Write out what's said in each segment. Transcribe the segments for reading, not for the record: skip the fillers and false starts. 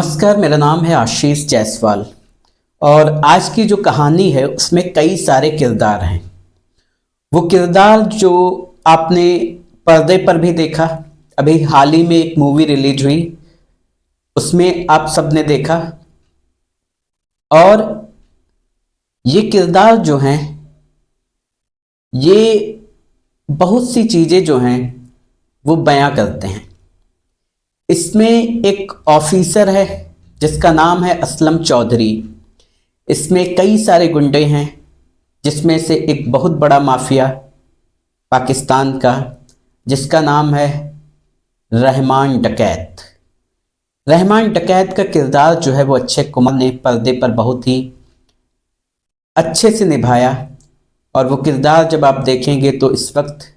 नमस्कार, मेरा नाम है आशीष जायसवाल और आज की जो कहानी है उसमें कई सारे किरदार हैं। वो किरदार जो आपने पर्दे पर भी देखा, अभी हाल ही में एक मूवी रिलीज हुई उसमें आप सबने देखा। और ये किरदार जो हैं ये बहुत सी चीज़ें जो हैं वो बयां करते हैं। इसमें एक ऑफिसर है जिसका नाम है असलम चौधरी। इसमें कई सारे गुंडे हैं जिसमें से एक बहुत बड़ा माफिया पाकिस्तान का जिसका नाम है रहमान डकैत। रहमान डकैत का किरदार जो है वो अक्षय कुमार ने पर्दे पर बहुत ही अच्छे से निभाया। और वो किरदार जब आप देखेंगे तो इस वक्त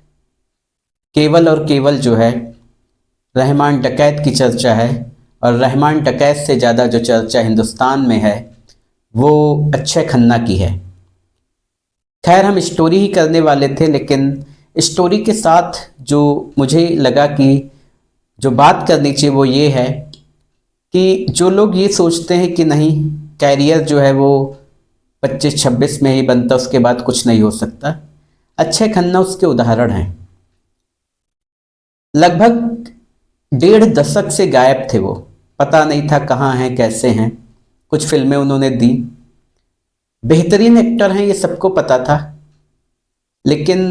केवल और केवल जो है रहमान डकैत की चर्चा है। और रहमान डकैत से ज़्यादा जो चर्चा हिंदुस्तान में है वो अक्षय खन्ना की है। खैर, हम स्टोरी ही करने वाले थे, लेकिन स्टोरी के साथ जो मुझे लगा कि जो बात करनी चाहिए वो ये है कि जो लोग ये सोचते हैं कि नहीं, कैरियर जो है वो 25-26 में ही बनता, उसके बाद कुछ नहीं हो सकता, अक्षय खन्ना उसके उदाहरण हैं। लगभग 1.5 दशक से गायब थे वो, पता नहीं था कहाँ हैं कैसे हैं। कुछ फिल्में उन्होंने दी, बेहतरीन एक्टर हैं ये सबको पता था, लेकिन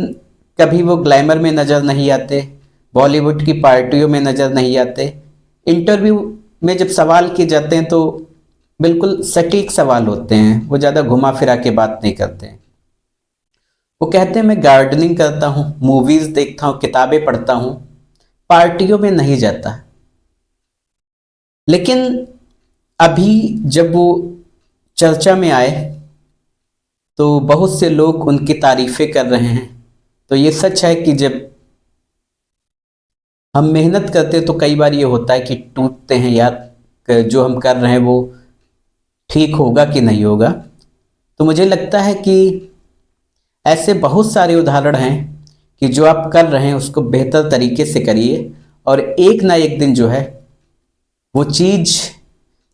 कभी वो ग्लैमर में नज़र नहीं आते, बॉलीवुड की पार्टियों में नज़र नहीं आते। इंटरव्यू में जब सवाल किए जाते हैं तो बिल्कुल सटीक सवाल होते हैं, वो ज़्यादा घुमा फिरा के बात नहीं करते हैं। वो कहते हैं मैं गार्डनिंग करता हूँ, मूवीज़ देखता हूँ, किताबें पढ़ता हूँ, पार्टियों में नहीं जाता। लेकिन अभी जब वो चर्चा में आए तो बहुत से लोग उनकी तारीफ़ें कर रहे हैं। तो ये सच है कि जब हम मेहनत करते हैं तो कई बार ये होता है कि टूटते हैं यार, जो हम कर रहे हैं वो ठीक होगा कि नहीं होगा। तो मुझे लगता है कि ऐसे बहुत सारे उदाहरण हैं कि जो आप कर रहे हैं उसको बेहतर तरीके से करिए और एक ना एक दिन जो है वो चीज़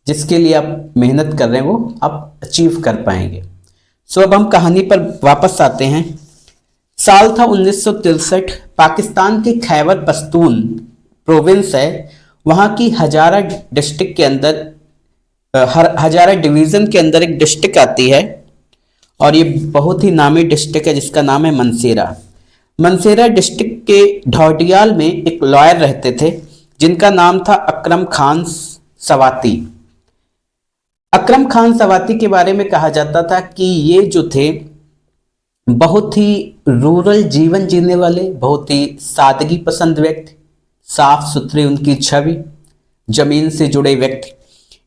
जिसके लिए आप मेहनत कर रहे हैं वो आप अचीव कर पाएंगे। सो अब हम कहानी पर वापस आते हैं। साल था 1963। पाकिस्तान के खैबर पख्तून प्रोविंस है, वहाँ की हजारा डिस्ट्रिक्ट के अंदर, हजारा डिवीज़न के अंदर एक डिस्ट्रिक्ट आती है और ये बहुत ही नामी डिस्ट्रिक्ट है जिसका नाम है मनसेरा। मनसेरा डिस्ट्रिक्ट के ढौडियाल में एक लॉयर रहते थे जिनका नाम था अकरम खान सवाती। अकरम खान सवाती के बारे में कहा जाता था कि ये जो थे बहुत ही रूरल जीवन जीने वाले, बहुत ही सादगी पसंद व्यक्ति, साफ सुथरी उनकी छवि, जमीन से जुड़े व्यक्ति।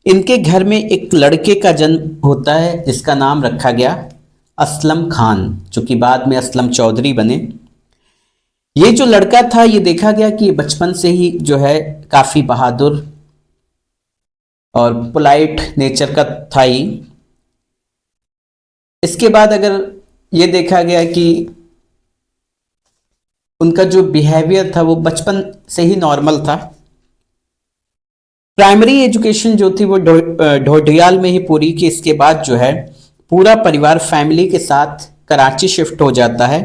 इनके घर में एक लड़के का जन्म होता है जिसका नाम रखा गया असलम खान, जो कि बाद में असलम चौधरी बने। ये जो लड़का था ये देखा गया कि बचपन से ही जो है काफ़ी बहादुर और पोलाइट नेचर का था ही। इसके बाद अगर ये देखा गया कि उनका जो बिहेवियर था वो बचपन से ही नॉर्मल था। प्राइमरी एजुकेशन जो थी वो ढोडियाल में ही पूरी की। इसके बाद जो है पूरा परिवार फैमिली के साथ कराची शिफ्ट हो जाता है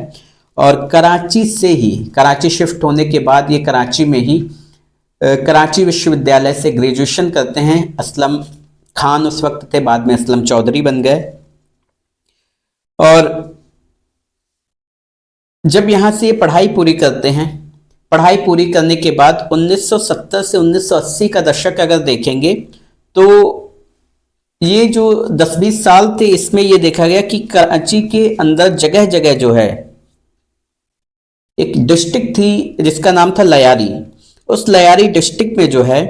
और कराची शिफ्ट होने के बाद ये कराची में ही कराची विश्वविद्यालय से ग्रेजुएशन करते हैं। असलम खान उस वक्त थे, बाद में असलम चौधरी बन गए। और जब यहाँ से ये पढ़ाई पूरी करते हैं, पढ़ाई पूरी करने के बाद 1970 से 1980 का दशक अगर देखेंगे तो ये जो 10-20 साल थे इसमें ये देखा गया कि कराची के अंदर जगह जगह जो है एक डिस्ट्रिक्ट थी जिसका नाम था लयारी। उस लयारी डिस्ट्रिक्ट में जो है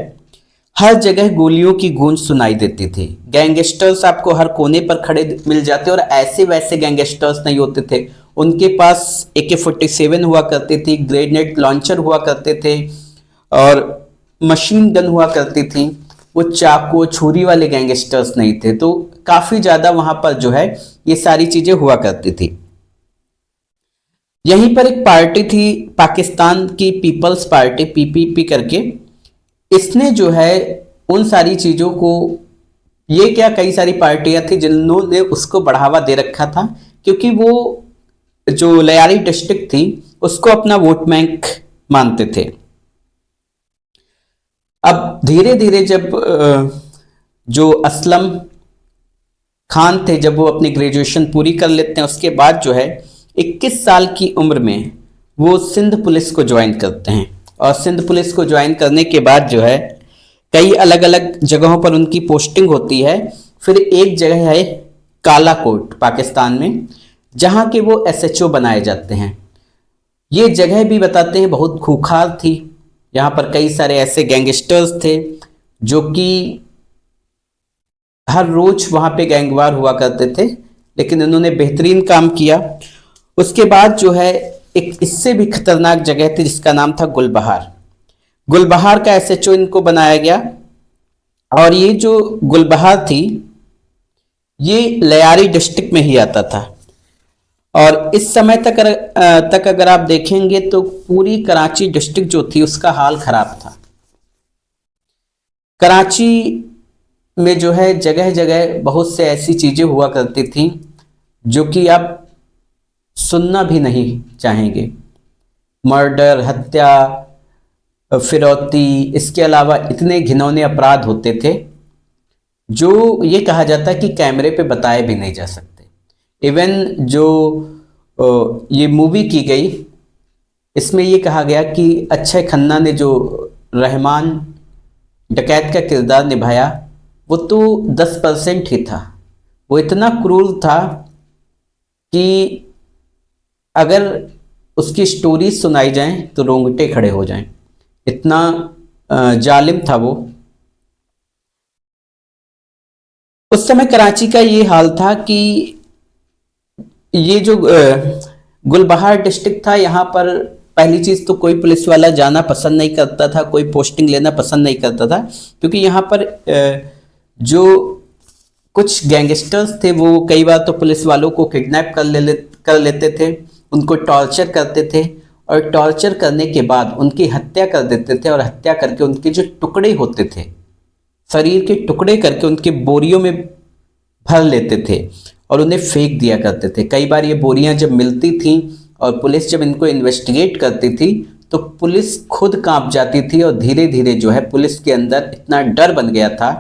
हर जगह गोलियों की गूंज सुनाई देती थी। गैंगस्टर्स आपको हर कोने पर खड़े मिल जाते और ऐसे वैसे गैंगस्टर्स नहीं होते थे। उनके पास AK-47 हुआ करती थी, ग्रेनेड लॉन्चर हुआ करते थे और मशीन गन हुआ करती थी। वो चाकू छुरी वाले गैंगस्टर्स नहीं थे। तो काफ़ी ज़्यादा वहाँ पर जो है ये सारी चीज़ें हुआ करती थी। यहीं पर एक पार्टी थी पाकिस्तान की पीपल्स पार्टी, PPP करके। इसने जो है उन सारी चीज़ों को, ये क्या कई सारी पार्टियां थी जिन्होंने उसको बढ़ावा दे रखा था, क्योंकि वो जो लयारी डिस्ट्रिक्ट थी उसको अपना वोट बैंक मानते थे। अब धीरे धीरे जब जो असलम खान थे, जब वो अपनी ग्रेजुएशन पूरी कर लेते हैं, उसके बाद जो है 21 साल की उम्र में वो सिंध पुलिस को ज्वाइन करते हैं। और सिंध पुलिस को ज्वाइन करने के बाद जो है कई अलग अलग जगहों पर उनकी पोस्टिंग होती है। फिर एक जगह है कालाकोट पाकिस्तान में, जहाँ के वो एसएचओ बनाए जाते हैं। ये जगह भी बताते हैं बहुत खूंखार थी। यहाँ पर कई सारे ऐसे गैंगस्टर्स थे जो कि हर रोज वहाँ पे गैंगवार हुआ करते थे, लेकिन इन्होंने बेहतरीन काम किया। उसके बाद जो है एक इससे भी खतरनाक जगह थी जिसका नाम था गुलबहार। गुलबहार का एसएचओ इनको बनाया गया। और ये जो गुलबहार थी ये लयारी डिस्ट्रिक्ट में ही आता था। और इस समय तक अगर आप देखेंगे तो पूरी कराची डिस्ट्रिक्ट जो थी उसका हाल खराब था। कराची में जो है जगह जगह बहुत से ऐसी चीजें हुआ करती थी जो कि आप सुनना भी नहीं चाहेंगे। मर्डर, हत्या, फिरौती, इसके अलावा इतने घिनौने अपराध होते थे जो ये कहा जाता है कि कैमरे पे बताए भी नहीं जा सकते। इवन जो ये मूवी की गई, इसमें ये कहा गया कि अक्षय खन्ना ने जो रहमान डकैत का किरदार निभाया वो तो 10% ही था। वो इतना क्रूर था कि अगर उसकी स्टोरी सुनाई जाए तो रोंगटे खड़े हो जाएं, इतना जालिम था वो। उस समय कराची का ये हाल था कि ये जो गुलबहार डिस्ट्रिक्ट था, यहाँ पर पहली चीज तो कोई पुलिस वाला जाना पसंद नहीं करता था, कोई पोस्टिंग लेना पसंद नहीं करता था, क्योंकि यहाँ पर जो कुछ गैंगस्टर्स थे वो कई बार तो पुलिस वालों को किडनैप कर लेते थे, उनको टॉर्चर करते थे और टॉर्चर करने के बाद उनकी हत्या कर देते थे। और हत्या करके उनके जो टुकड़े होते थे, शरीर के टुकड़े करके उनके बोरियों में भर लेते थे और उन्हें फेंक दिया करते थे। कई बार ये बोरियां जब मिलती थीं और पुलिस जब इनको इन्वेस्टिगेट करती थी तो पुलिस खुद कांप जाती थी। और धीरे धीरे जो है पुलिस के अंदर इतना डर बन गया था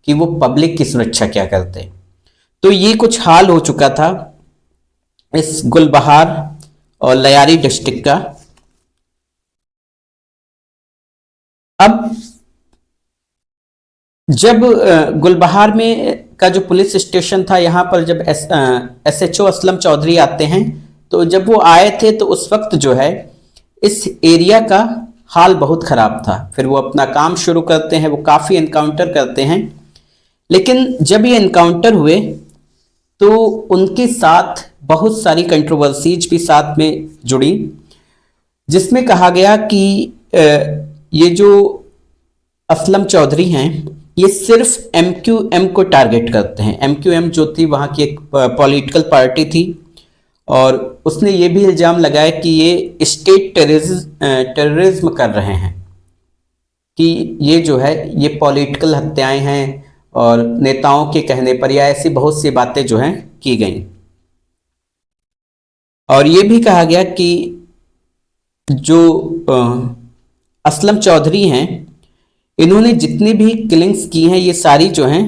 कि वो पब्लिक की सुरक्षा क्या करते। तो ये कुछ हाल हो चुका था इस गुलबहार और लयारी डिस्ट्रिक्ट का। अब जब गुलबहार में का जो पुलिस स्टेशन था, यहाँ पर जब एसएचओ असलम चौधरी आते हैं, तो जब वो आए थे तो उस वक्त जो है इस एरिया का हाल बहुत ख़राब था। फिर वो अपना काम शुरू करते हैं, वो काफ़ी इनकाउंटर करते हैं। लेकिन जब ये इनकाउंटर हुए तो उनके साथ बहुत सारी कंट्रोवर्सीज भी साथ में जुड़ी, जिसमें कहा गया कि ये जो असलम चौधरी हैं ये सिर्फ एमक्यूएम को टारगेट करते हैं। एमक्यूएम जो थी वहाँ की एक पॉलिटिकल पार्टी थी और उसने ये भी इल्ज़ाम लगाया कि ये स्टेट टेररिज्म कर रहे हैं, कि ये जो है ये पॉलिटिकल हत्याएं हैं और नेताओं के कहने पर, या ऐसी बहुत सी बातें जो हैं की गई। और ये भी कहा गया कि जो असलम चौधरी हैं इन्होंने जितनी भी किलिंग्स की हैं ये सारी जो हैं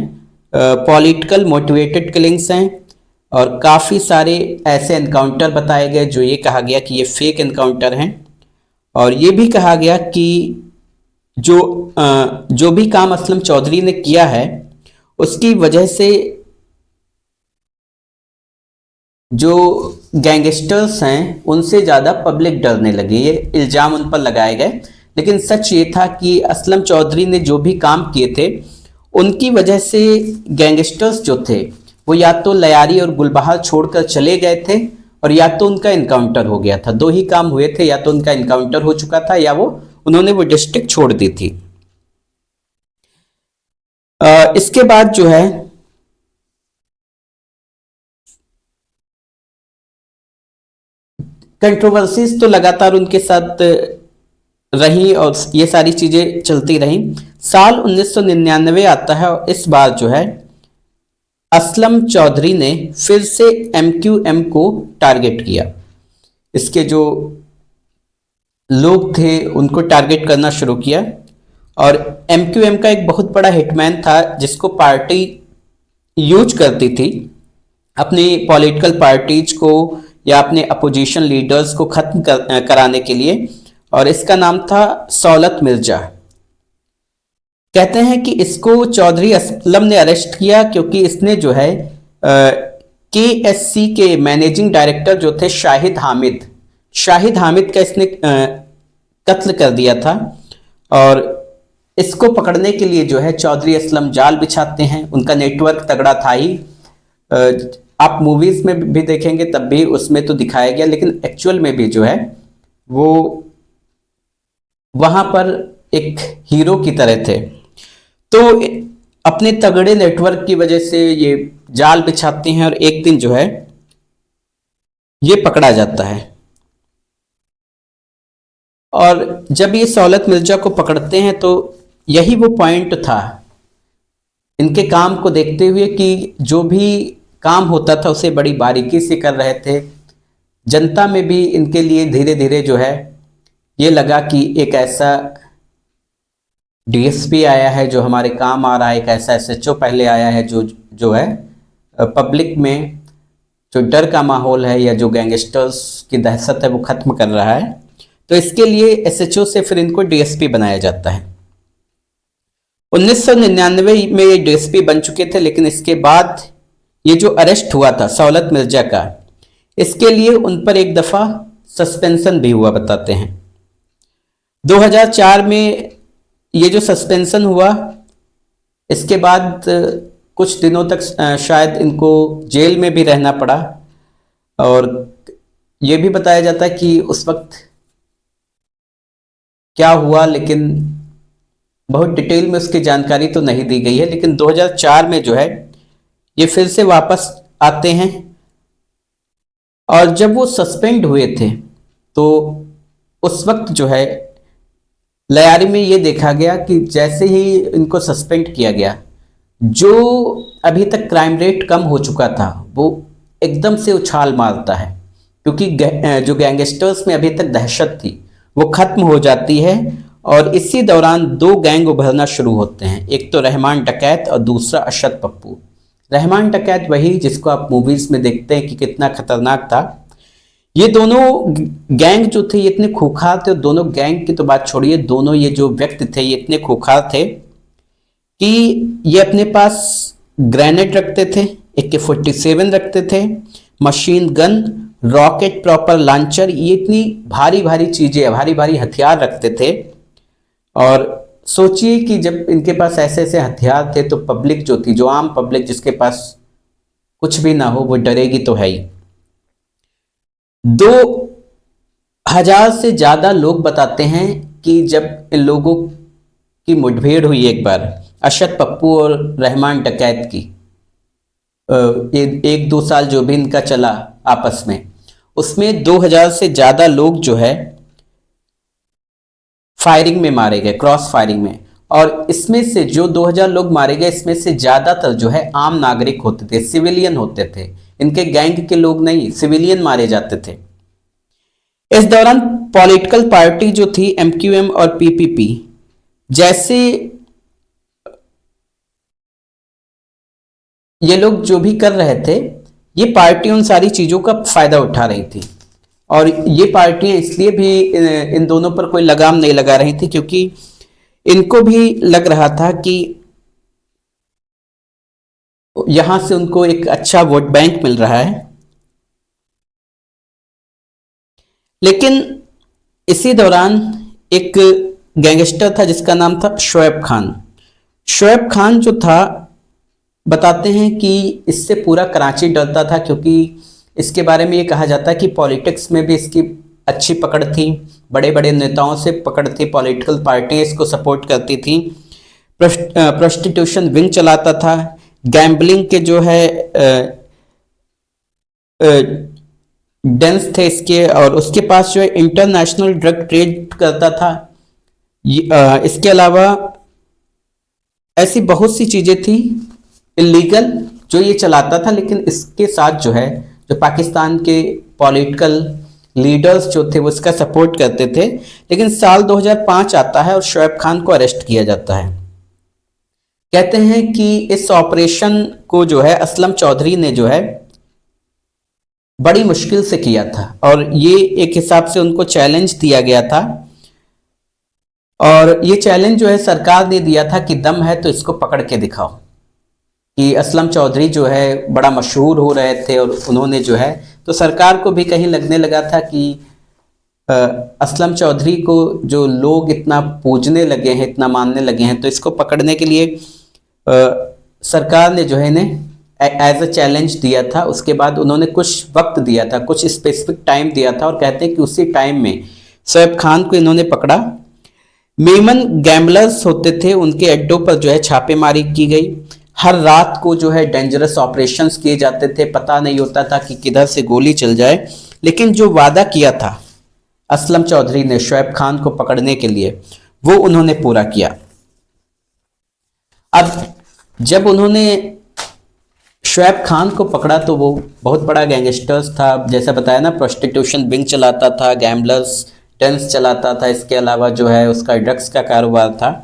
पॉलिटिकल मोटिवेटेड किलिंग्स हैं। और काफ़ी सारे ऐसे एनकाउंटर बताए गए जो ये कहा गया कि ये फेक एनकाउंटर हैं। और ये भी कहा गया कि जो भी काम असलम चौधरी ने किया है उसकी वजह से जो गैंगस्टर्स हैं उनसे ज़्यादा पब्लिक डरने लगी। ये इल्ज़ाम उन पर लगाए गए, लेकिन सच ये था कि असलम चौधरी ने जो भी काम किए थे उनकी वजह से गैंगस्टर्स जो थे वो या तो लयारी और गुलबहार छोड़कर चले गए थे और या तो उनका इनकाउंटर हो गया था। दो ही काम हुए थे, या तो उनका इनकाउंटर हो चुका था या उन्होंने वो डिस्ट्रिक्ट छोड़ दी थी। इसके बाद जो है कंट्रोवर्सीज तो लगातार उनके साथ रही और ये सारी चीज़ें चलती रहीं। साल 1999 आता है और इस बार जो है असलम चौधरी ने फिर से एमक्यूएम को टारगेट किया। इसके जो लोग थे उनको टारगेट करना शुरू किया और एमक्यूएम का एक बहुत बड़ा हिटमैन था जिसको पार्टी यूज करती थी अपनी पॉलिटिकल पार्टीज को या अपने अपोजिशन लीडर्स को खत्म कराने के लिए, और इसका नाम था सौलत मिर्जा। कहते हैं कि इसको चौधरी असलम ने अरेस्ट किया क्योंकि इसने जो है केएससी के मैनेजिंग डायरेक्टर जो थे शाहिद हामिद का इसने कत्ल कर दिया था। और इसको पकड़ने के लिए जो है चौधरी असलम जाल बिछाते हैं। उनका नेटवर्क तगड़ा था ही। आप मूवीज में भी देखेंगे तब भी उसमें तो दिखाया गया, लेकिन एक्चुअल में भी जो है वो वहां पर एक हीरो की तरह थे। तो अपने तगड़े नेटवर्क की वजह से ये जाल बिछाते हैं और एक दिन जो है ये पकड़ा जाता है। और जब ये सौलत मिर्जा को पकड़ते हैं तो यही वो पॉइंट था इनके काम को देखते हुए कि जो भी काम होता था उसे बड़ी बारीकी से कर रहे थे। जनता में भी इनके लिए धीरे धीरे जो है ये लगा कि एक ऐसा डीएसपी आया है जो हमारे काम आ रहा है, एक ऐसा एसएचओ पहले आया है जो है पब्लिक में जो डर का माहौल है या जो गैंगस्टर्स की दहशत है वो खत्म कर रहा है। तो इसके लिए एसएचओ से फिर इनको डीएसपी बनाया जाता है। 1999 में ये डीएसपी बन चुके थे, लेकिन इसके बाद ये जो अरेस्ट हुआ था सौलत मिर्जा का, इसके लिए उन पर एक दफ़ा सस्पेंशन भी हुआ बताते हैं। 2004 में ये जो सस्पेंशन हुआ, इसके बाद कुछ दिनों तक शायद इनको जेल में भी रहना पड़ा। और ये भी बताया जाता है कि उस वक्त क्या हुआ, लेकिन बहुत डिटेल में उसकी जानकारी तो नहीं दी गई है। लेकिन 2004 में जो है ये फिर से वापस आते हैं। और जब वो सस्पेंड हुए थे तो उस वक्त जो है लयारी में ये देखा गया कि जैसे ही इनको सस्पेंड किया गया, जो अभी तक क्राइम रेट कम हो चुका था वो एकदम से उछाल मारता है, क्योंकि जो गैंगस्टर्स में अभी तक दहशत थी वो खत्म हो जाती है। और इसी दौरान दो गैंग उभरना शुरू होते हैं, एक तो रहमान डकैत और दूसरा अशद पप्पू। रहमान डकैत वही जिसको आप मूवीज में देखते हैं कि कितना खतरनाक था। ये दोनों गैंग जो थे ये इतने खूंखार थे, दोनों गैंग की तो बात छोड़िए, दोनों ये जो व्यक्ति थे ये इतने खूंखार थे कि ये अपने पास ग्रेनेड रखते थे, AK-47 रखते थे, machine gun, rocket proper launcher, ये इतनी भारी भारी चीजें, भारी भारी हथियार रखते थे। और सोचिए कि जब इनके पास ऐसे ऐसे हथियार थे तो पब्लिक जो थी, जो आम पब्लिक जिसके पास कुछ भी ना हो वो डरेगी तो है ही। 2000 से ज्यादा लोग बताते हैं कि जब इन लोगों की मुठभेड़ हुई एक बार अशद पप्पू और रहमान डकैत की, एक दो साल जो भी इनका चला आपस में, उसमें 2000 से ज्यादा लोग जो है फायरिंग में मारे गए, क्रॉस फायरिंग में। और इसमें से जो 2000 लोग मारे गए, इसमें से ज्यादातर जो है आम नागरिक होते थे, सिविलियन होते थे, इनके गैंग के लोग नहीं, सिविलियन मारे जाते थे। इस दौरान पॉलिटिकल पार्टी जो थी एमक्यूएम और पीपीपी, जैसे ये लोग जो भी कर रहे थे, ये पार्टी उन सारी चीजों का फायदा उठा रही थी। और ये पार्टियां इसलिए भी इन दोनों पर कोई लगाम नहीं लगा रही थी क्योंकि इनको भी लग रहा था कि यहां से उनको एक अच्छा वोट बैंक मिल रहा है। लेकिन इसी दौरान एक गैंगस्टर था जिसका नाम था शोएब खान। शोएब खान जो था, बताते हैं कि इससे पूरा कराची डरता था, क्योंकि इसके बारे में ये कहा जाता है कि पॉलिटिक्स में भी इसकी अच्छी पकड़ थी, बड़े बड़े नेताओं से पकड़ थी, पॉलिटिकल पार्टियां इसको सपोर्ट करती थी, प्रोस्टिट्यूशन विंग चलाता था, गैम्बलिंग के जो है डेंस थे इसके, और उसके पास जो है इंटरनेशनल ड्रग ट्रेड करता था। इसके अलावा ऐसी बहुत सी चीजें थी इलीगल जो ये चलाता था, लेकिन इसके साथ जो है जो पाकिस्तान के पॉलिटिकल लीडर्स जो थे वो इसका सपोर्ट करते थे। लेकिन साल 2005 आता है और शोएब खान को अरेस्ट किया जाता है। कहते हैं कि इस ऑपरेशन को जो है असलम चौधरी ने जो है बड़ी मुश्किल से किया था, और ये एक हिसाब से उनको चैलेंज दिया गया था, और ये चैलेंज जो है सरकार ने दिया था कि दम है तो इसको पकड़ के दिखाओ। कि असलम चौधरी जो है बड़ा मशहूर हो रहे थे, और उन्होंने जो है तो सरकार को भी कहीं लगने लगा था कि असलम चौधरी को जो लोग इतना पूजने लगे हैं, इतना मानने लगे हैं, तो इसको पकड़ने के लिए सरकार ने जो है इन्हें एज अ चैलेंज दिया था। उसके बाद उन्होंने कुछ वक्त दिया था, कुछ स्पेसिफिक टाइम दिया था, और कहते हैं कि उसी टाइम में शोएब खान को इन्होंने पकड़ा। मेमन गैम्बलर्स होते थे, उनके अड्डों पर जो है छापेमारी की गई। हर रात को जो है डेंजरस ऑपरेशंस किए जाते थे, पता नहीं होता था कि किधर से गोली चल जाए। लेकिन जो वादा किया था असलम चौधरी ने शोएब खान को पकड़ने के लिए, वो उन्होंने पूरा किया। अब जब उन्होंने शोएब खान को पकड़ा तो वो बहुत बड़ा गैंगस्टर्स था, जैसा बताया ना, प्रोस्टिट्यूशन विंग चलाता था, गैम्बलर्स डेंस चलाता था, इसके अलावा जो है उसका ड्रग्स का कारोबार था।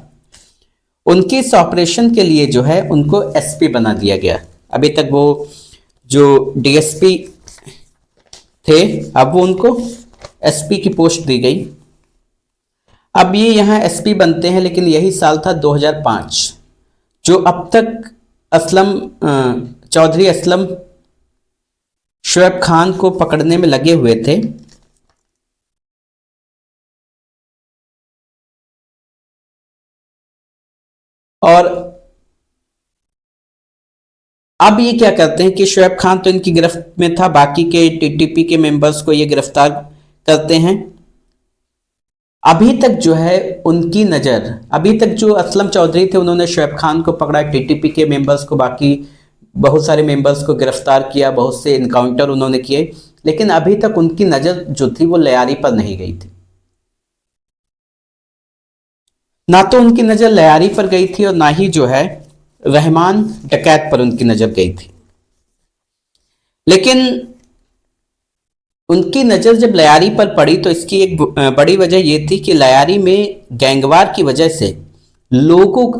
उनके इस ऑपरेशन के लिए जो है उनको एसपी बना दिया गया। अभी तक वो जो डीएसपी थे, अब वो उनको एसपी की पोस्ट दी गई। अब ये यहाँ एसपी बनते हैं, लेकिन यही साल था 2005, जो अब तक चौधरी असलम शोएब खान को पकड़ने में लगे हुए थे। और अब ये क्या करते हैं कि शोएब खान तो इनकी गिरफ्त में था, बाकी के टीटीपी के मेंबर्स को ये गिरफ्तार करते हैं। अभी तक जो है उनकी नज़र, अभी तक जो असलम चौधरी थे उन्होंने शोएब खान को पकड़ा, टीटीपी के मेंबर्स को, बाकी बहुत सारे मेंबर्स को गिरफ्तार किया, बहुत से इनकाउंटर उन्होंने किए, लेकिन अभी तक उनकी नज़र जो थी वो लयारी पर नहीं गई थी। ना तो उनकी नज़र लयारी पर गई थी और ना ही जो है रहमान डकैत पर उनकी नज़र गई थी। लेकिन उनकी नज़र जब लयारी पर पड़ी तो इसकी एक बड़ी वजह यह थी कि लयारी में गैंगवार की वजह से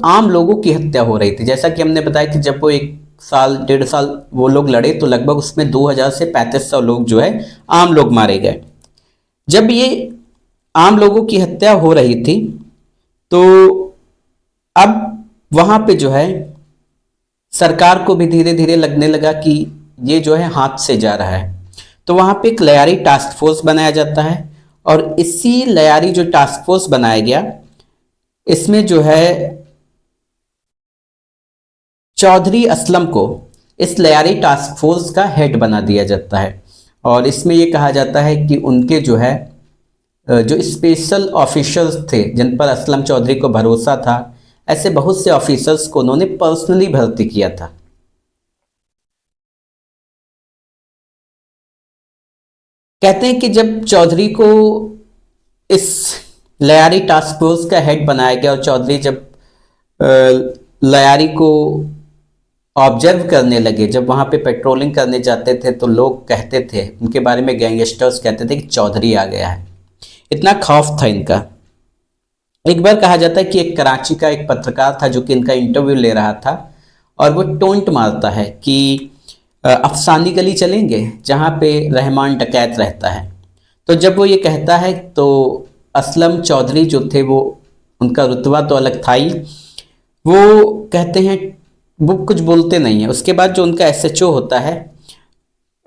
आम लोगों की हत्या हो रही थी। जैसा कि हमने बताया कि जब वो 1-1.5 साल वो लोग लड़े तो लगभग उसमें 2000 से 3500 लोग जो है आम लोग मारे गए। जब ये आम लोगों की हत्या हो रही थी तो अब वहाँ पे जो है सरकार को भी धीरे धीरे लगने लगा कि ये जो है हाथ से जा रहा है। तो वहाँ पे एक लयारी टास्क फोर्स बनाया जाता है, और इसी लयारी जो टास्क फोर्स बनाया गया, इसमें जो है चौधरी असलम को इस लयारी टास्क फोर्स का हेड बना दिया जाता है। और इसमें ये कहा जाता है कि उनके जो है जो स्पेशल ऑफिसर्स थे जिन पर असलम चौधरी को भरोसा था, ऐसे बहुत से ऑफिसर्स को उन्होंने पर्सनली भर्ती किया था। कहते हैं कि जब चौधरी को इस लयारी टास्क फोर्स का हेड बनाया गया और चौधरी जब लयारी को ऑब्जर्व करने लगे, जब वहाँ पे पेट्रोलिंग करने जाते थे तो लोग कहते थे उनके बारे में, गैंगस्टर्स कहते थे कि चौधरी आ गया है। इतना खौफ था इनका। एक बार कहा जाता है कि एक कराची का एक पत्रकार था जो कि इनका इंटरव्यू ले रहा था, और वो टोंट मारता है कि अफसानी गली चलेंगे जहाँ पे रहमान डकैत रहता है। तो जब वो ये कहता है तो असलम चौधरी जो थे, वो उनका रुतबा तो अलग था ही, वो कहते हैं, वो कुछ बोलते नहीं है। उसके बाद जो उनका एसएचओ होता है,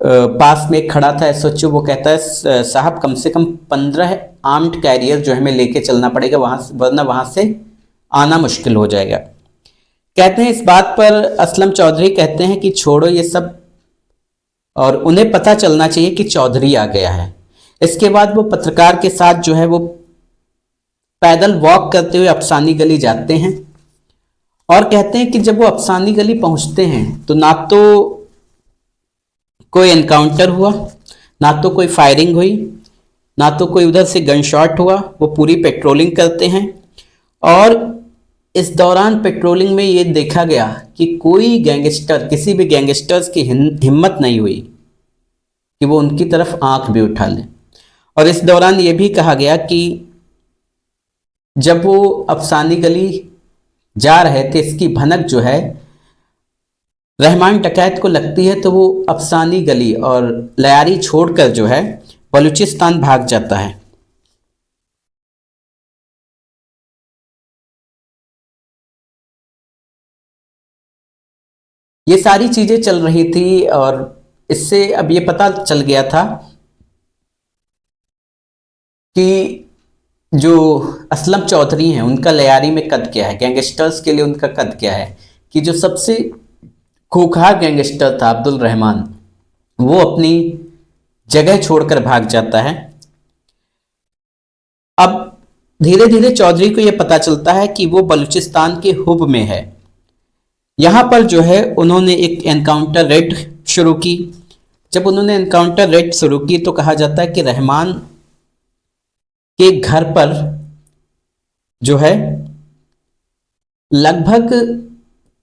पास में खड़ा था एसएचओ, वो कहता है साहब कम से कम 15 आर्म्ड कैरियर जो हमें लेके चलना पड़ेगा वहाँ से, वरना वहाँ से आना मुश्किल हो जाएगा। कहते हैं इस बात पर असलम चौधरी कहते हैं कि छोड़ो ये सब, और उन्हें पता चलना चाहिए कि चौधरी आ गया है। इसके बाद वो पत्रकार के साथ जो है वो पैदल वॉक करते हुए अफसानी गली जाते हैं, और कहते हैं कि जब वो अफसानी गली पहुंचते हैं तो ना तो कोई एनकाउंटर हुआ, ना तो कोई फायरिंग हुई, ना तो कोई उधर से गन शॉट हुआ। वो पूरी पेट्रोलिंग करते हैं, और इस दौरान पेट्रोलिंग में ये देखा गया कि कोई गैंगस्टर, किसी भी गैंगस्टर्स की हिम्मत नहीं हुई कि वो उनकी तरफ आंख भी उठा लें। और इस दौरान ये भी कहा गया कि जब वो अफसानी गली जा रहे थे, इसकी भनक जो है रहमान डकैत को लगती है, तो वो अफसानी गली और लयारी छोड़कर जो है बलूचिस्तान भाग जाता है। ये सारी चीजें चल रही थी और इससे अब ये पता चल गया था कि जो असलम चौधरी हैं उनका लयारी में कद क्या है, गैंगस्टर्स के लिए उनका कद क्या है, कि जो सबसे खूंखार गैंगस्टर था अब्दुल रहमान, वो अपनी जगह छोड़कर भाग जाता है। अब धीरे धीरे चौधरी को यह पता चलता है कि वो बलूचिस्तान के हुब में है। यहां पर जो है उन्होंने एक एनकाउंटर रेड शुरू की। जब उन्होंने एनकाउंटर रेड शुरू की तो कहा जाता है कि रहमान के घर पर जो है लगभग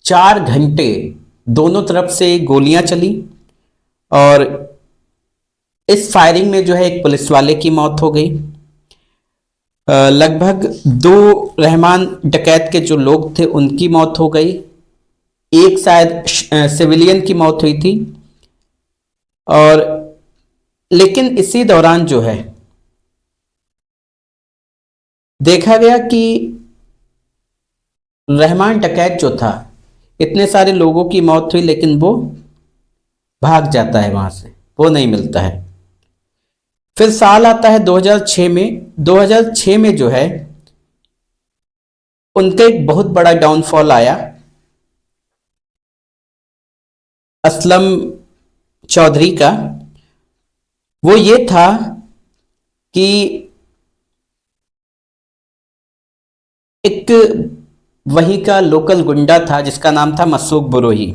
4 घंटे दोनों तरफ से गोलियां चली और इस फायरिंग में जो है एक पुलिस वाले की मौत हो गई। लगभग 2 रहमान डकैत के जो लोग थे उनकी मौत हो गई। एक शायद सिविलियन की मौत हुई थी। और लेकिन इसी दौरान जो है देखा गया कि रहमान डकैत जो था, इतने सारे लोगों की मौत हुई लेकिन वो भाग जाता है वहां से, वो नहीं मिलता है। फिर साल आता है 2006 में। 2006 में जो है उनका एक बहुत बड़ा डाउनफॉल आया असलम चौधरी का। वो ये था कि एक वहीं का लोकल गुंडा था जिसका नाम था मसूक बुरोही।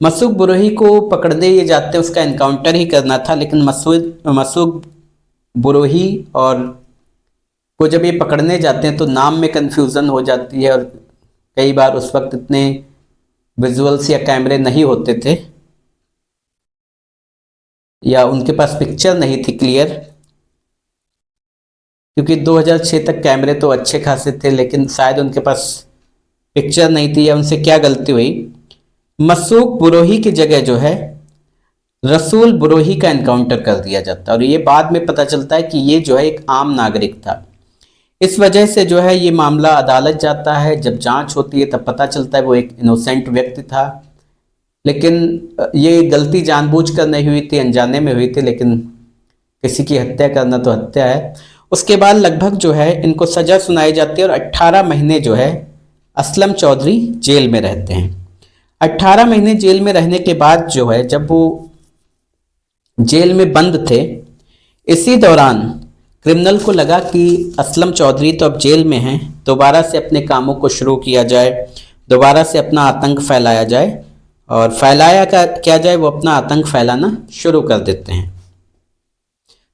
मसूक बुरोही को पकड़ने ये जाते, उसका एनकाउंटर ही करना था, लेकिन मसूक बुरोही और को जब ये पकड़ने जाते हैं तो नाम में कन्फ्यूज़न हो जाती है और कई बार उस वक्त इतने विजुअल्स या कैमरे नहीं होते थे या उनके पास पिक्चर नहीं थी क्लियर, क्योंकि 2006 तक कैमरे तो अच्छे खासे थे लेकिन शायद उनके पास पिक्चर नहीं थी या उनसे क्या गलती हुई। मसूक बुरोही की जगह जो है रसूल बुरोही का एनकाउंटर कर दिया जाता है और ये बाद में पता चलता है कि ये जो है एक आम नागरिक था। इस वजह से जो है ये मामला अदालत जाता है। जब जांच होती है तब पता चलता है वो एक इनोसेंट व्यक्ति था, लेकिन ये गलती जानबूझकर नहीं हुई थी, अनजाने में हुई थी, लेकिन किसी की हत्या करना तो हत्या है। उसके बाद लगभग जो है इनको सज़ा सुनाई जाती है और 18 महीने जो है असलम चौधरी जेल में रहते हैं। 18 महीने जेल में रहने के बाद जो है जब वो जेल में बंद थे, इसी दौरान क्रिमिनल को लगा कि असलम चौधरी तो अब जेल में हैं, दोबारा से अपने कामों को शुरू किया जाए, दोबारा से अपना आतंक फैलाया जाए। और फैलाया क्या जाए, वो अपना आतंक फैलाना शुरू कर देते हैं।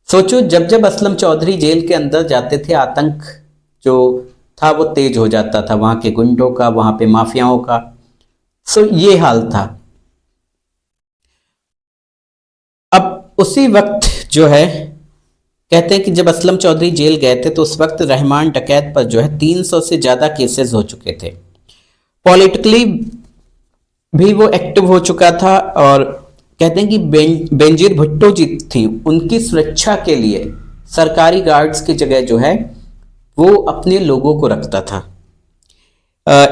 सोचो जब जब असलम चौधरी जेल के अंदर जाते थे, आतंक जो था वो तेज हो जाता था, वहाँ के गुंडों का, वहाँ पे माफियाओं का। सो ये हाल था। अब उसी वक्त जो है कहते हैं कि जब असलम चौधरी जेल गए थे तो उस वक्त रहमान डकैत पर जो है 300 से ज़्यादा केसेस हो चुके थे। पॉलिटिकली भी वो एक्टिव हो चुका था और कहते हैं कि बेनजीर भुट्टो जी थी, उनकी सुरक्षा के लिए सरकारी गार्ड्स की जगह जो है वो अपने लोगों को रखता था।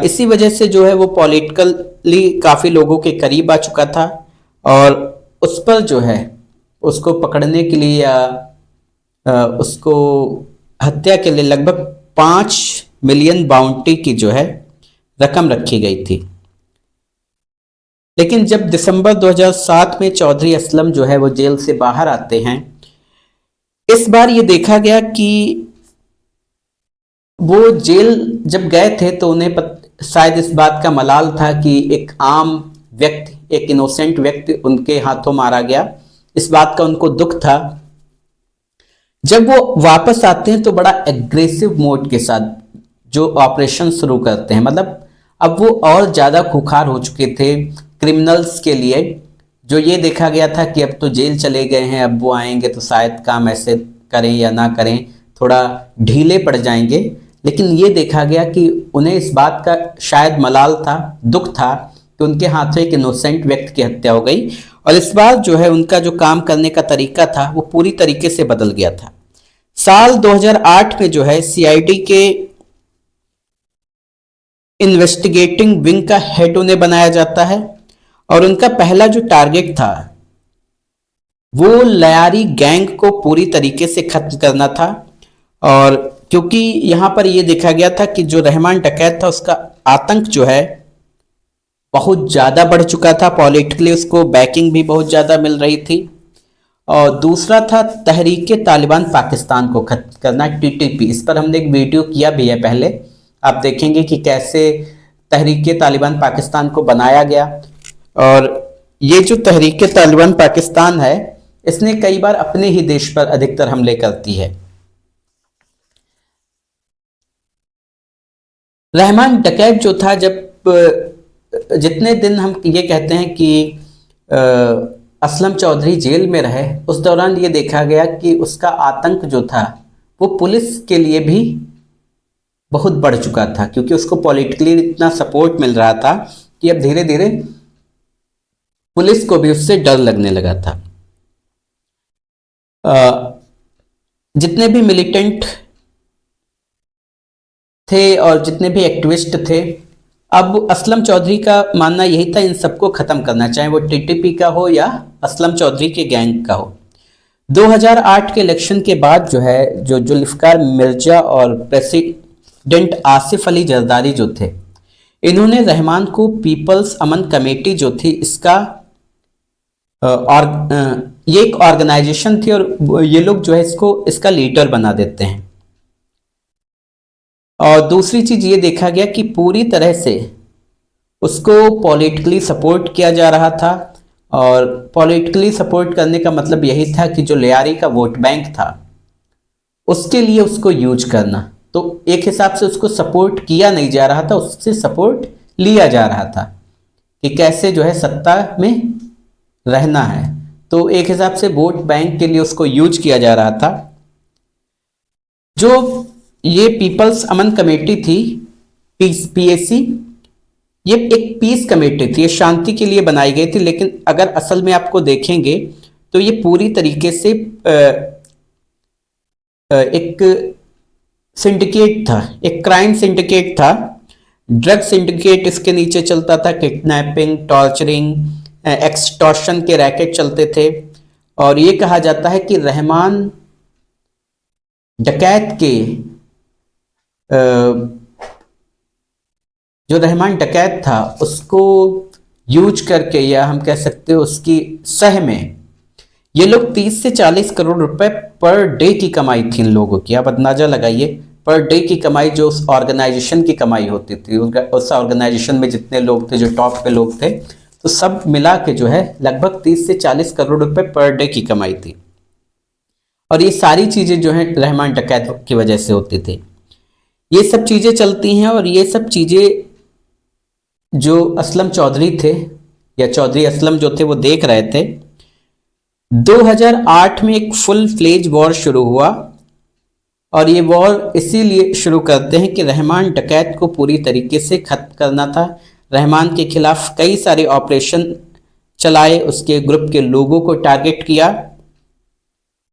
इसी वजह से जो है वो पॉलिटिकली काफ़ी लोगों के करीब आ चुका था और उस पर जो है उसको पकड़ने के लिए या उसको हत्या के लिए लगभग 5 मिलियन बाउंटी की जो है रकम रखी गई थी। लेकिन जब दिसंबर 2007 में चौधरी असलम जो है वो जेल से बाहर आते हैं, इस बार ये देखा गया कि वो जेल जब गए थे तो उन्हें शायद इस बात का मलाल था कि एक आम व्यक्ति, एक इनोसेंट व्यक्ति उनके हाथों मारा गया। इस बात का उनको दुख था। जब वो वापस आते हैं तो बड़ा एग्रेसिव मोड के साथ जो ऑपरेशन शुरू करते हैं, मतलब अब वो और ज़्यादा खुखार हो चुके थे क्रिमिनल्स के लिए। जो ये देखा गया था कि अब तो जेल चले गए हैं, अब वो आएंगे तो शायद काम ऐसे करें या ना करें, थोड़ा ढीले पड़ जाएंगे। लेकिन ये देखा गया कि उन्हें इस बात का शायद मलाल था, दुख था कि उनके हाथों एक इनोसेंट व्यक्ति की हत्या हो गई। और इस बार जो है उनका जो काम करने का तरीका था वो पूरी तरीके से बदल गया था। साल 2008 में जो है सीआईडी के इन्वेस्टिगेटिंग विंग का हेड उन्हें बनाया जाता है और उनका पहला जो टारगेट था वो लयारी गैंग को पूरी तरीके से खत्म करना था। और क्योंकि यहाँ पर ये देखा गया था कि जो रहमान डकैत था उसका आतंक जो है बहुत ज़्यादा बढ़ चुका था, पॉलिटिकली उसको बैकिंग भी बहुत ज़्यादा मिल रही थी। और दूसरा था तहरीके तालिबान पाकिस्तान को खत्म करना, टीटीपी। इस पर हमने एक वीडियो किया भी है पहले, आप देखेंगे कि कैसे तहरीके तालिबान पाकिस्तान को बनाया गया। और ये जो तहरीके तालिबान पाकिस्तान है इसने कई बार अपने ही देश पर अधिकतर हमले करती है। रहमान डकैत जो था, जब जितने दिन हम ये कहते हैं कि असलम चौधरी जेल में रहे, उस दौरान ये देखा गया कि उसका आतंक जो था वो पुलिस के लिए भी बहुत बढ़ चुका था, क्योंकि उसको पॉलिटिकली इतना सपोर्ट मिल रहा था कि अब धीरे धीरे पुलिस को भी उससे डर लगने लगा था। जितने भी मिलिटेंट थे और जितने भी एक्टिविस्ट थे, अब असलम चौधरी का मानना यही था इन सबको खत्म करना, चाहे वो टीटीपी का हो या असलम चौधरी के गैंग का हो। 2008 के इलेक्शन के बाद जो है जो जुल्फकार मिर्जा और प्रेसिडेंट आसिफ अली जरदारी जो थे, इन्होंने रहमान को पीपल्स अमन कमेटी जो थी इसका ये एक ऑर्गेनाइजेशन थी और ये लोग जो है इसका लीडर बना देते हैं। और दूसरी चीज ये देखा गया कि पूरी तरह से उसको पॉलिटिकली सपोर्ट किया जा रहा था। और पॉलिटिकली सपोर्ट करने का मतलब यही था कि जो लियारी का वोट बैंक था उसके लिए उसको यूज करना। तो एक हिसाब से उसको सपोर्ट किया नहीं जा रहा था, उससे सपोर्ट लिया जा रहा था कि कैसे जो है सत्ता में रहना है। तो एक हिसाब से वोट बैंक के लिए उसको यूज किया जा रहा था। जो ये पीपल्स अमन कमेटी थी, पीएसी, ये एक पीस कमेटी थी, ये शांति के लिए बनाई गई थी। लेकिन अगर असल में आपको देखेंगे तो ये पूरी तरीके से एक सिंडिकेट था, एक क्राइम सिंडिकेट था, ड्रग सिंडिकेट इसके नीचे चलता था, किडनैपिंग, टॉर्चरिंग, एक्सटॉर्शन के रैकेट चलते थे। और ये कहा जाता है कि रहमान डकैत के जो रहमान डकैत था उसको यूज करके, या हम कह सकते हो उसकी सह में, ये लोग 30 से 40 करोड़ रुपए पर डे की कमाई थी इन लोगों की। आप अंदाजा लगाइए, पर डे की कमाई जो उस ऑर्गेनाइजेशन की कमाई होती थी, उस ऑर्गेनाइजेशन में जितने लोग थे, जो टॉप पे लोग थे, तो सब मिला के जो है लगभग 30 से 40 करोड़ रुपए पर डे की कमाई थी। और ये सारी चीज़ें जो है रहमान डकैत की वजह से होती थी। ये सब चीज़ें चलती हैं और ये सब चीज़ें जो असलम चौधरी थे या चौधरी असलम जो थे वो देख रहे थे। 2008 में एक फुल फ्लेज वॉर शुरू हुआ और ये वॉर इसीलिए शुरू करते हैं कि रहमान डकैत को पूरी तरीके से खत्म करना था। रहमान के खिलाफ कई सारे ऑपरेशन चलाए, उसके ग्रुप के लोगों को टारगेट किया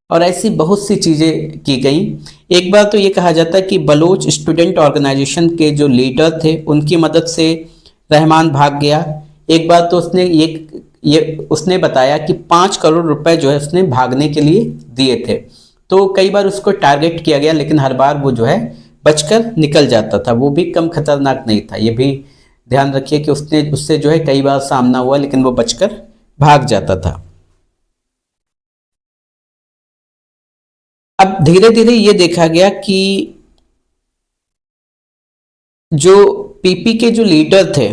और ऐसी बहुत सी चीज़ें की गई। एक बार तो ये कहा जाता है कि बलोच स्टूडेंट ऑर्गेनाइजेशन के जो लीडर थे उनकी मदद से रहमान भाग गया। एक बार तो उसने बताया कि 5 करोड़ रुपए जो है उसने भागने के लिए दिए थे। तो कई बार उसको टारगेट किया गया, लेकिन हर बार वो जो है बचकर निकल जाता था। वो भी कम खतरनाक नहीं था, ये भी ध्यान रखिए कि उससे जो है कई बार सामना हुआ, लेकिन वो बचकर भाग जाता था। अब धीरे धीरे ये देखा गया कि जो पीपी के जो लीडर थे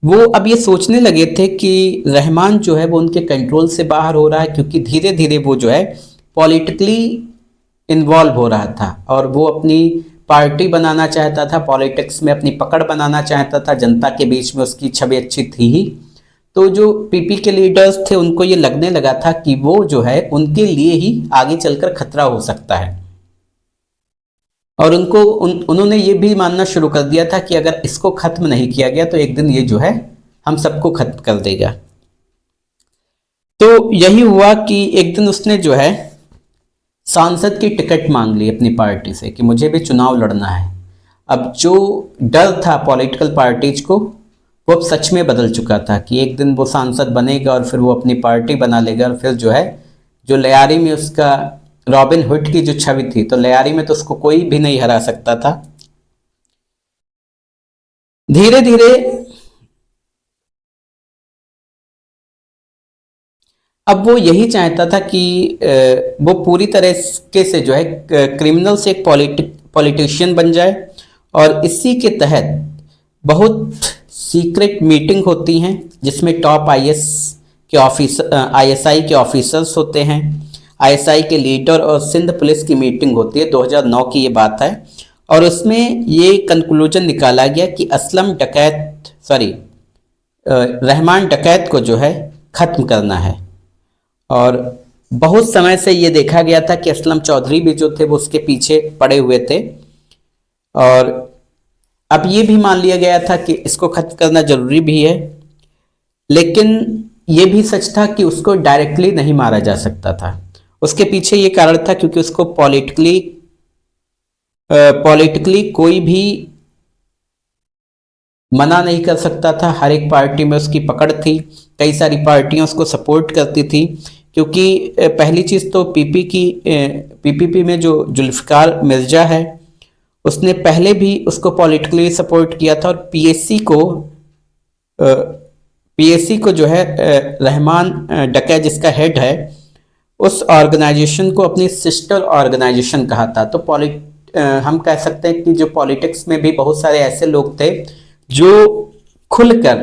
वो अब ये सोचने लगे थे कि रहमान जो है वो उनके कंट्रोल से बाहर हो रहा है, क्योंकि धीरे धीरे वो जो है पॉलिटिकली इन्वॉल्व हो रहा था और वो अपनी पार्टी बनाना चाहता था, पॉलिटिक्स में अपनी पकड़ बनाना चाहता था, जनता के बीच में उसकी छवि अच्छी थी ही। तो जो पीपी के लीडर्स थे उनको ये लगने लगा था कि वो जो है उनके लिए ही आगे चलकर खतरा हो सकता है, और उन्होंने ये भी मानना शुरू कर दिया था कि अगर इसको खत्म नहीं किया गया तो एक दिन ये जो है हम सबको खत्म कर देगा। तो यही हुआ कि एक दिन उसने जो है सांसद की टिकट मांग ली अपनी पार्टी से कि मुझे भी चुनाव लड़ना है। अब जो डर था पॉलिटिकल पार्टीज को वो अब सच में बदल चुका था कि एक दिन वो सांसद बनेगा और फिर वो अपनी पार्टी बना लेगा, और फिर जो है जो लियारी में उसका रॉबिन हुड की जो छवि थी, तो लियारी में तो उसको कोई भी नहीं हरा सकता था। धीरे धीरे अब वो यही चाहता था कि वो पूरी तरह से जो है क्रिमिनल से एक पॉलिटिशियन बन जाए, और इसी के तहत बहुत सीक्रेट मीटिंग होती हैं जिसमें टॉप आईएसआई के ऑफिसर्स होते हैं, आईएसआई के लीडर, और सिंध पुलिस की मीटिंग होती है। 2009 की ये बात है, और उसमें ये कंक्लूजन निकाला गया कि रहमान डकैत को जो है ख़त्म करना है। और बहुत समय से ये देखा गया था कि असलम चौधरी भी जो थे वो उसके पीछे पड़े हुए थे, और अब ये भी मान लिया गया था कि इसको खत्म करना जरूरी भी है। लेकिन ये भी सच था कि उसको डायरेक्टली नहीं मारा जा सकता था। उसके पीछे ये कारण था क्योंकि उसको पॉलिटिकली कोई भी मना नहीं कर सकता था। हर एक पार्टी में उसकी पकड़ थी, कई सारी पार्टियां उसको सपोर्ट करती थी, क्योंकि पहली चीज़ तो पीपीपी में जो जुल्फ़िकार मिर्ज़ा है उसने पहले भी उसको पॉलिटिकली सपोर्ट किया था, और पीएसी को जो है रहमान डकैत जिसका हेड है उस ऑर्गेनाइजेशन को अपनी सिस्टर ऑर्गेनाइजेशन कहा था। तो हम कह सकते हैं कि जो पॉलिटिक्स में भी बहुत सारे ऐसे लोग थे जो खुलकर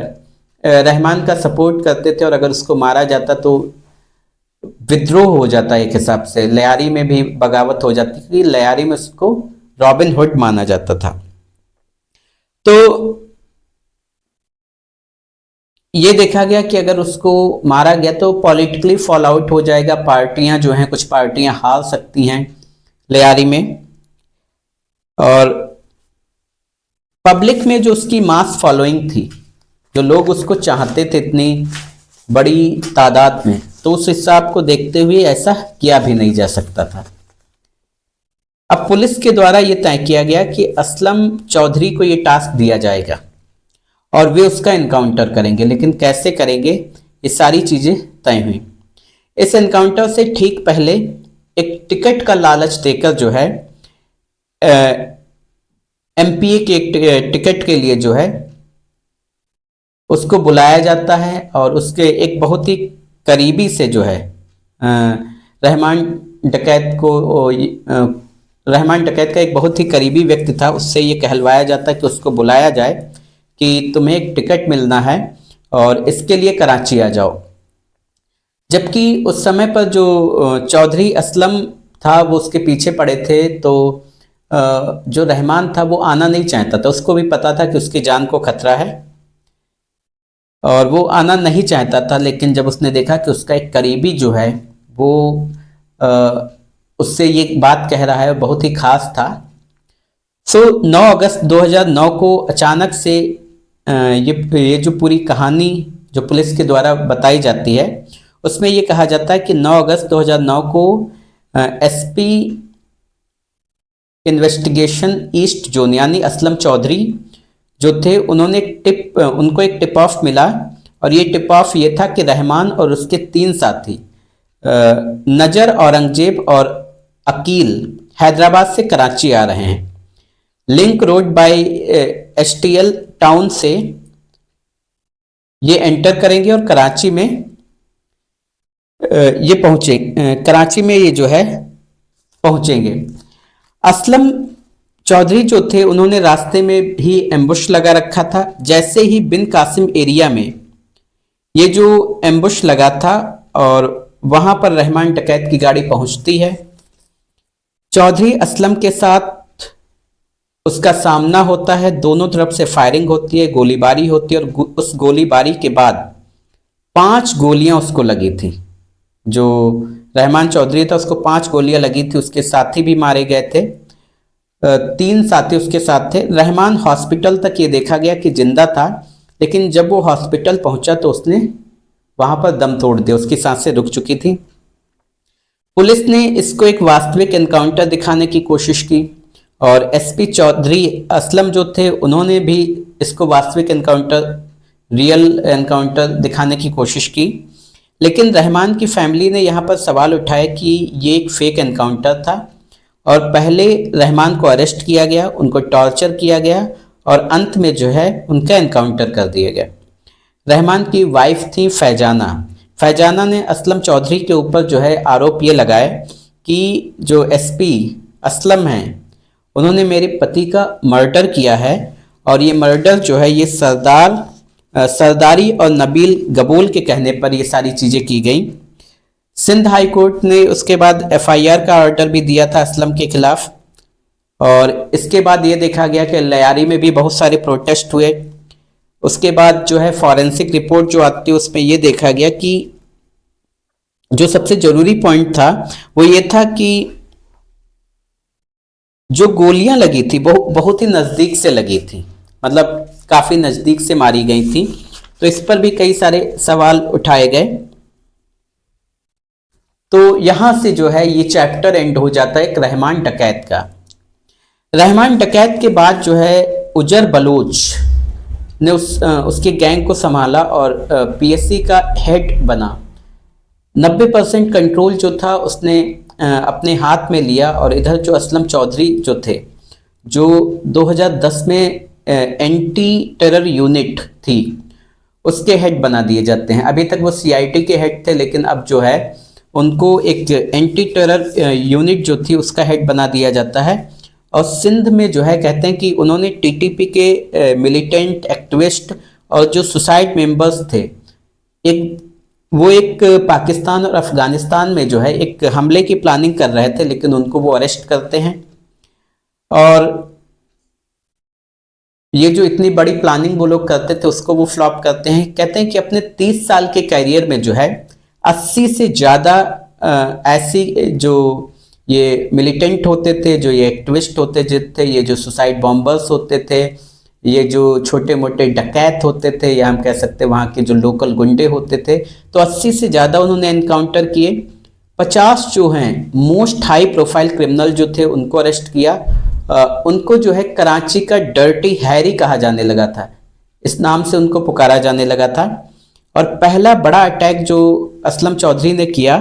रहमान का सपोर्ट करते थे, और अगर उसको मारा जाता तो विद्रोह हो जाता एक हिसाब से, लियारी में भी बगावत हो जाती, क्योंकि लियारी में उसको रॉबिन हुड माना जाता था। तो ये देखा गया कि अगर उसको मारा गया तो पॉलिटिकली फॉल आउट हो जाएगा, पार्टियां जो हैं कुछ पार्टियां हार सकती हैं लियारी में, और पब्लिक में जो उसकी मास फॉलोइंग थी, जो लोग उसको चाहते थे इतनी बड़ी तादाद में, तो उस हिसाब को देखते हुए ऐसा किया भी नहीं जा सकता था। अब पुलिस के द्वारा यह तय किया गया कि असलम चौधरी को यह टास्क दिया जाएगा और वे उसका इनकाउंटर करेंगे, लेकिन कैसे करेंगे ये सारी चीज़ें तय हुई। इस इनकाउंटर से ठीक पहले एक टिकट का लालच देकर जो है एमपीए के एक टिकट के लिए जो है उसको बुलाया जाता है, और उसके एक बहुत ही करीबी से जो है रहमान डकैत का एक बहुत ही करीबी व्यक्ति था, उससे ये कहलवाया जाता है कि उसको बुलाया जाए कि तुम्हें एक टिकट मिलना है और इसके लिए कराची आ जाओ। जबकि उस समय पर जो चौधरी असलम था वो उसके पीछे पड़े थे, तो जो रहमान था वो आना नहीं चाहता था। उसको भी पता था कि उसकी जान को खतरा है और वो आना नहीं चाहता था, लेकिन जब उसने देखा कि उसका एक करीबी जो है वो उससे ये बात कह रहा है, बहुत ही खास था। 9 अगस्त 2009 को अचानक से ये जो पूरी कहानी जो पुलिस के द्वारा बताई जाती है उसमें ये कहा जाता है कि 9 अगस्त 2009 को एसपी इन्वेस्टिगेशन ईस्ट जोन यानी असलम चौधरी जो थे उनको एक टिप ऑफ मिला, और ये टिप ऑफ ये था कि रहमान और उसके 3 साथी नजर, औरंगजेब और अकील हैदराबाद से कराची आ रहे हैं। Link road by STL town से ये एंटर करेंगे और कराची में कराची में ये जो है पहुंचेंगे। असलम चौधरी जो थे उन्होंने रास्ते में भी एम्बुश लगा रखा था। जैसे ही बिन कासिम एरिया में ये जो एम्बुश लगा था और वहां पर रहमान डकैत की गाड़ी पहुंचती है, चौधरी असलम के साथ उसका सामना होता है, दोनों तरफ से फायरिंग होती है, गोलीबारी होती है, और उस गोलीबारी के बाद 5 गोलियां उसको लगी थी। जो रहमान चौधरी था उसको 5 गोलियां लगी थी, उसके साथी भी मारे गए थे। 3 साथी उसके साथ थे। रहमान हॉस्पिटल तक ये देखा गया कि जिंदा था, लेकिन जब वो हॉस्पिटल पहुंचा तो उसने वहां पर दम तोड़ दिया, उसकी सांसें रुक चुकी थी। पुलिस ने इसको एक वास्तविक एनकाउंटर दिखाने की कोशिश की, और एसपी चौधरी असलम जो थे उन्होंने भी इसको वास्तविक एनकाउंटर, रियल एनकाउंटर दिखाने की कोशिश की। लेकिन रहमान की फैमिली ने यहाँ पर सवाल उठाया कि ये एक फेक एनकाउंटर था, और पहले रहमान को अरेस्ट किया गया, उनको टॉर्चर किया गया, और अंत में जो है उनका एनकाउंटर कर दिया गया। रहमान की वाइफ थी फैजाना। फैजाना ने असलम चौधरी के ऊपर जो है आरोप ये लगाए कि जो एसपी असलम हैं उन्होंने मेरे पति का मर्डर किया है, और ये मर्डर जो है ये सरदारी और नबील गबूल के कहने पर ये सारी चीज़ें की गई। सिंध हाई कोर्ट ने उसके बाद एफआईआर का ऑर्डर भी दिया था असलम के खिलाफ, और इसके बाद ये देखा गया कि लयारी में भी बहुत सारे प्रोटेस्ट हुए। उसके बाद जो है फॉरेंसिक रिपोर्ट जो आती है उसमें ये देखा गया कि जो सबसे जरूरी पॉइंट था वो ये था कि जो गोलियां लगी थी वो बहुत ही नज़दीक से लगी थी, मतलब काफ़ी नज़दीक से मारी गई थी। तो इस पर भी कई सारे सवाल उठाए गए। तो यहां से जो है ये चैप्टर एंड हो जाता है एक रहमान डकैत का। रहमान डकैत के बाद जो है उजर बलोच ने उसके गैंग को संभाला और पीएससी का हेड बना। 90% कंट्रोल जो था उसने अपने हाथ में लिया, और इधर जो असलम चौधरी जो थे, जो 2010 में एंटी टेरर यूनिट थी उसके हेड बना दिए जाते हैं। अभी तक वो सीआईडी के हेड थे, लेकिन अब जो है उनको एक एंटी टेरर यूनिट जो थी उसका हेड बना दिया जाता है। और सिंध में जो है कहते हैं कि उन्होंने टीटीपी के मिलिटेंट एक्टिविस्ट और जो सुसाइड मेंबर्स थे, एक पाकिस्तान और अफगानिस्तान में जो है एक हमले की प्लानिंग कर रहे थे, लेकिन उनको वो अरेस्ट करते हैं। और ये जो इतनी बड़ी प्लानिंग वो लोग करते थे उसको वो फ्लॉप करते हैं। कहते हैं कि अपने 30 साल के करियर में जो है 80 से ज़्यादा ऐसी जो ये मिलिटेंट होते थे, जो ये एक्टिविस्ट होते थे, ये जो सुसाइड बॉम्बर्स होते थे, ये जो छोटे मोटे डकैत होते थे, या हम कह सकते हैं वहाँ के जो लोकल गुंडे होते थे, तो 80 से ज़्यादा उन्होंने एनकाउंटर किए। 50 जो हैं मोस्ट हाई प्रोफाइल क्रिमिनल जो थे उनको अरेस्ट किया। उनको जो है कराची का डर्टी हैरी कहा जाने लगा था, इस नाम से उनको पुकारा जाने लगा था। और पहला बड़ा अटैक जो असलम चौधरी ने किया,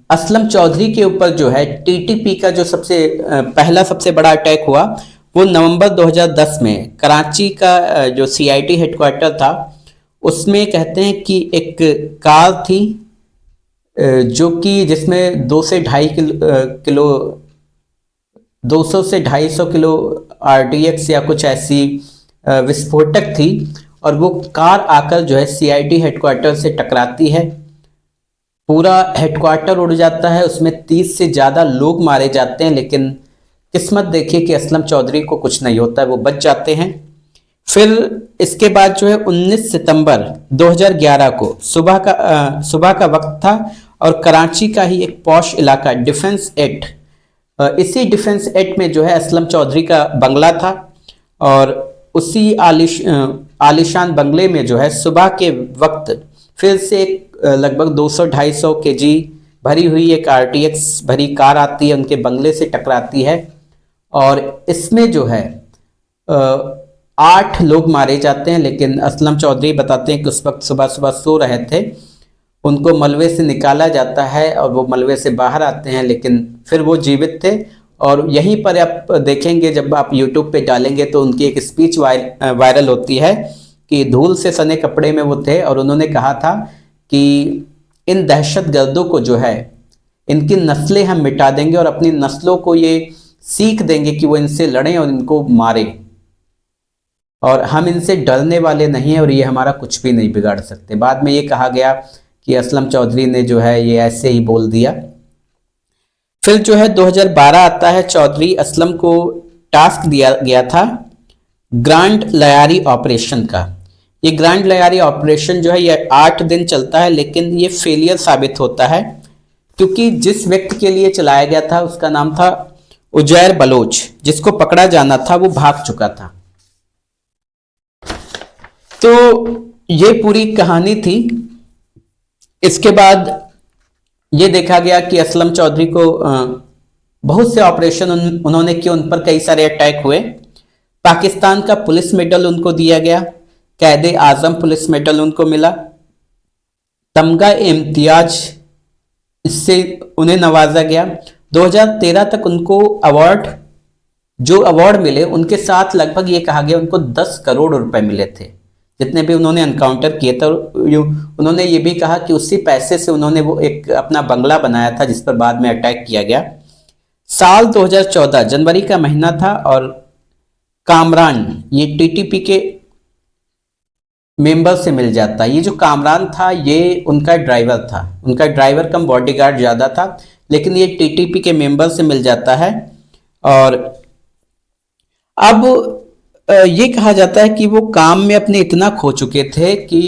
असलम चौधरी के ऊपर जो है टीटीपी का जो सबसे बड़ा अटैक हुआ वो नवंबर 2010 में कराची का जो सीआईडी हेडक्वार्टर था उसमें कहते हैं कि एक कार थी जो कि जिसमें 200 से 250 किलो आरडीएक्स या कुछ ऐसी विस्फोटक थी, और वो कार आकर जो है सीआईडी हेडक्वार्टर से टकराती है। पूरा हेडक्वार्टर उड़ जाता है, उसमें 30 से ज़्यादा लोग मारे जाते हैं, लेकिन किस्मत देखिए कि असलम चौधरी को कुछ नहीं होता है, वो बच जाते हैं। फिर इसके बाद जो है 19 सितंबर 2011 को सुबह का वक्त था, और कराची का ही एक पॉश इलाका डिफेंस एट, इसी डिफेंस एट में जो है असलम चौधरी का बंगला था, और उसी आलिशान बंगले में जो है सुबह के वक्त फिर से एक लगभग 200-250 केजी भरी हुई एक आरटीएक्स भरी कार आती है, उनके बंगले से टकराती है, और इसमें जो है 8 लोग मारे जाते हैं। लेकिन असलम चौधरी बताते हैं कि उस वक्त सुबह सुबह सो रहे थे, उनको मलबे से निकाला जाता है और वो मलबे से बाहर आते हैं, लेकिन फिर वो जीवित थे। और यहीं पर आप देखेंगे, जब आप यूट्यूब पे डालेंगे तो उनकी एक स्पीच वायरल होती है कि धूल से सने कपड़े में वो थे, और उन्होंने कहा था कि इन दहशतगर्दों को जो है इनकी नस्लें हम मिटा देंगे, और अपनी नस्लों को ये सीख देंगे कि वो इनसे लड़ें और इनको मारें, और हम इनसे डरने वाले नहीं हैं, और ये हमारा कुछ भी नहीं बिगाड़ सकते। बाद में ये कहा गया कि असलम चौधरी ने जो है ये ऐसे ही बोल दिया। फिर जो है 2012 आता है, चौधरी असलम को टास्क दिया गया था ग्रांड लयारी ऑपरेशन का। ये ग्रांड लयारी ऑपरेशन जो है ये 8 दिन चलता है, लेकिन ये फेलियर साबित होता है क्योंकि जिस व्यक्ति के लिए चलाया गया था उसका नाम था उजैर बलोच, जिसको पकड़ा जाना था वो भाग चुका था। तो ये पूरी कहानी थी। इसके बाद ये देखा गया कि असलम चौधरी को बहुत से ऑपरेशन उन्होंने किए, उन पर कई सारे अटैक हुए। पाकिस्तान का पुलिस मेडल उनको दिया गया, कैदे आजम पुलिस मेडल उनको मिला, तमगा इम्तियाज इससे उन्हें नवाजा गया। 2013 तक उनको अवार्ड मिले, उनके साथ लगभग ये कहा गया उनको 10 करोड़ रुपए मिले थे जितने भी उन्होंने एनकाउंटर किए थे। उन्होंने ये भी कहा कि उसी पैसे से उन्होंने वो एक अपना बंगला बनाया था जिस पर बाद में अटैक किया गया। साल 2014 जनवरी का महीना था और कामरान ये टीटीपी के मेंबर से मिल जाता है। ये जो कामरान था ये उनका ड्राइवर था, उनका ड्राइवर कम बॉडीगार्ड ज़्यादा था, लेकिन ये टीटीपी के मेंबर से मिल जाता है। और अब ये कहा जाता है कि वो काम में अपने इतना खो चुके थे कि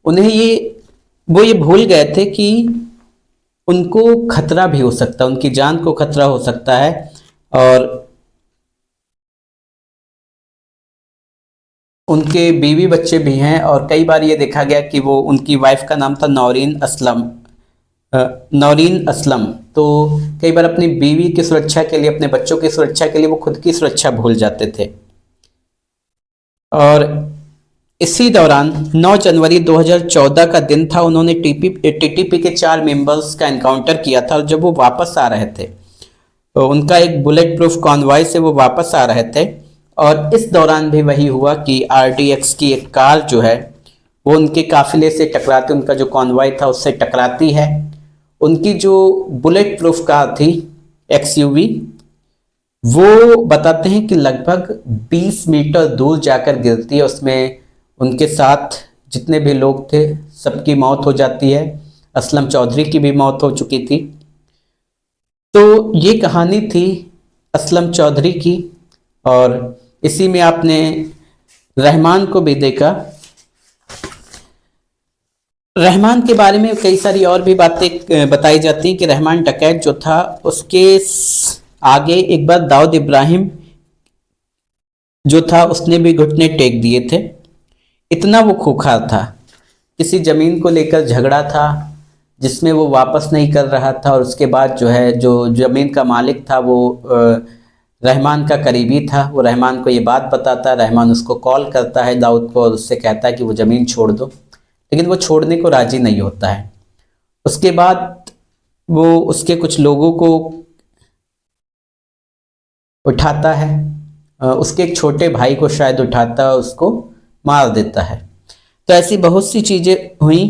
उन्हें वो ये भूल गए थे कि उनको खतरा भी हो सकता है, उनकी जान को खतरा हो सकता है। और उनके बीवी बच्चे भी हैं और कई बार ये देखा गया कि वो उनकी वाइफ का नाम था नौरीन असलम। तो कई बार अपनी बीवी की सुरक्षा के लिए, अपने बच्चों की सुरक्षा के लिए वो खुद की सुरक्षा भूल जाते थे। और इसी दौरान 9 जनवरी 2014 का दिन था, उन्होंने टीटीपी के 4 मेंबर्स का एनकाउंटर किया था। और जब वो वापस आ रहे थे तो उनका एक बुलेट प्रूफ कॉन्वॉय से वो वापस आ रहे थे और इस दौरान भी वही हुआ कि आरडीएक्स की एक कार जो है वो उनके काफिले से टकराती, उनका जो कॉन्वॉय था उससे टकराती है। उनकी जो बुलेट प्रूफ कार थी एक्सयूवी, वो बताते हैं कि लगभग 20 मीटर दूर जाकर गिरती है। उसमें उनके साथ जितने भी लोग थे सबकी मौत हो जाती है, असलम चौधरी की भी मौत हो चुकी थी। तो ये कहानी थी असलम चौधरी की। और इसी में आपने रहमान को भी देखा। रहमान के बारे में कई सारी और भी बातें बताई जाती हैं कि रहमान डकैत जो था उसके आगे एक बार दाऊद इब्राहिम जो था उसने भी घुटने टेक दिए थे, इतना वो खूंखार था। किसी ज़मीन को लेकर झगड़ा था जिसमें वो वापस नहीं कर रहा था और उसके बाद जो है जो ज़मीन का मालिक था वो रहमान का करीबी था। वो रहमान को ये बात बताता है, रहमान उसको कॉल करता है दाऊद को और उससे कहता है कि वो ज़मीन छोड़ दो, लेकिन वो छोड़ने को राज़ी नहीं होता है। उसके बाद वो उसके कुछ लोगों को उठाता है, उसके एक छोटे भाई को शायद उठाता है, उसको मार देता है। तो ऐसी बहुत सी चीज़ें हुई